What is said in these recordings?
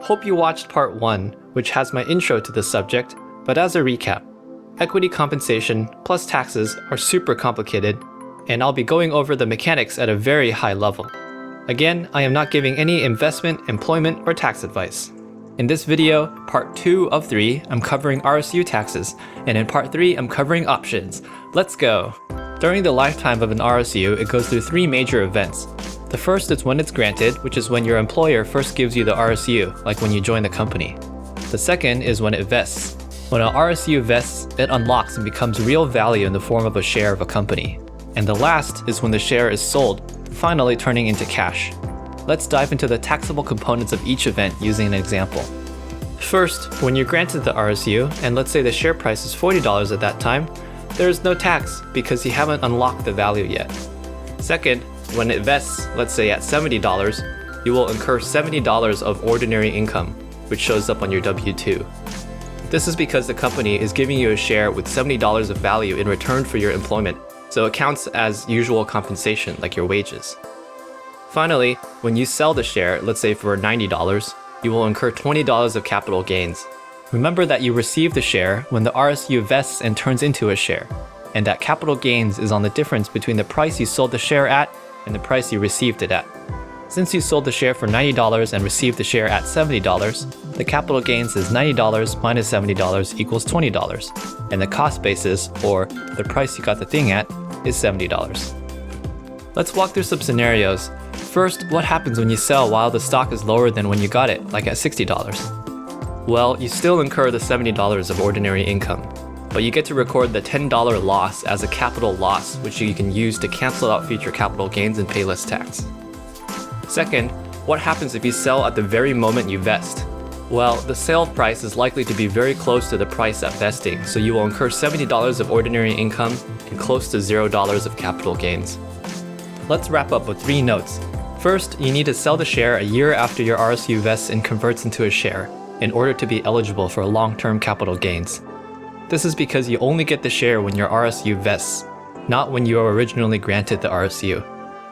Hope you watched part 1, which has my intro to the subject, but as a recap, equity compensation plus taxes are super complicated, and I'll be going over the mechanics at a very high level. Again, I am not giving any investment, employment, or tax advice. In this video, part 2 of 3, I'm covering RSU taxes, and in part 3, I'm covering options. Let's go! During the lifetime of an RSU, it goes through 3 major events. The first is when it's granted, which is when your employer first gives you the RSU, like when you join the company. The second is when it vests. When an RSU vests, it unlocks and becomes real value in the form of a share of a company. And the last is when the share is sold, finally turning into cash. Let's dive into the taxable components of each event using an example. First, when you're granted the RSU, and let's say the share price is $40 at that time, there is no tax because you haven't unlocked the value yet. Second, when it vests, let's say at $70, you will incur $70 of ordinary income, which shows up on your W-2. This is because the company is giving you a share with $70 of value in return for your employment, so it counts as usual compensation like your wages. Finally, when you sell the share, let's say for $90, you will incur $20 of capital gains. Remember that you receive the share when the RSU vests and turns into a share, and that capital gains is on the difference between the price you sold the share at and the price you received it at. Since you sold the share for $90 and received the share at $70, the capital gains is $90 minus $70 equals $20, and the cost basis, or the price you got the thing at, is $70. Let's walk through some scenarios. First, what happens when you sell while the stock is lower than when you got it, like at $60? Well, you still incur the $70 of ordinary income, but you get to record the $10 loss as a capital loss, which you can use to cancel out future capital gains and pay less tax. Second, what happens if you sell at the very moment you vest? Well, the sale price is likely to be very close to the price at vesting, so you will incur $70 of ordinary income and close to $0 of capital gains. Let's wrap up with 3 notes. First, you need to sell the share a year after your RSU vests and converts into a share in order to be eligible for long-term capital gains. This is because you only get the share when your RSU vests, not when you were originally granted the RSU.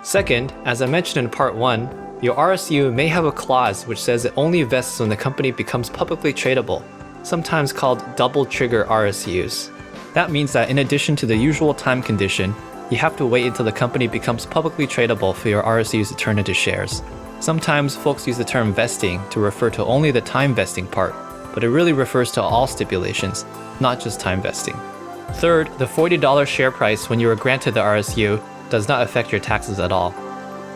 Second, as I mentioned in part 1, your RSU may have a clause which says it only vests when the company becomes publicly tradable, sometimes called double trigger RSUs. That means that in addition to the usual time condition, you have to wait until the company becomes publicly tradable for your RSUs to turn into shares. Sometimes folks use the term vesting to refer to only the time vesting part, but it really refers to all stipulations, not just time vesting. Third, the $40 share price when you were granted the RSU does not affect your taxes at all.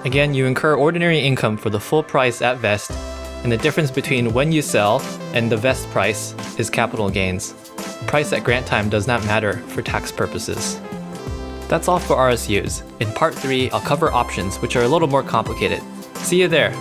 Again, you incur ordinary income for the full price at vest, and the difference between when you sell and the vest price is capital gains. Price at grant time does not matter for tax purposes. That's all for RSUs. In part 3, I'll cover options, which are a little more complicated. See you there!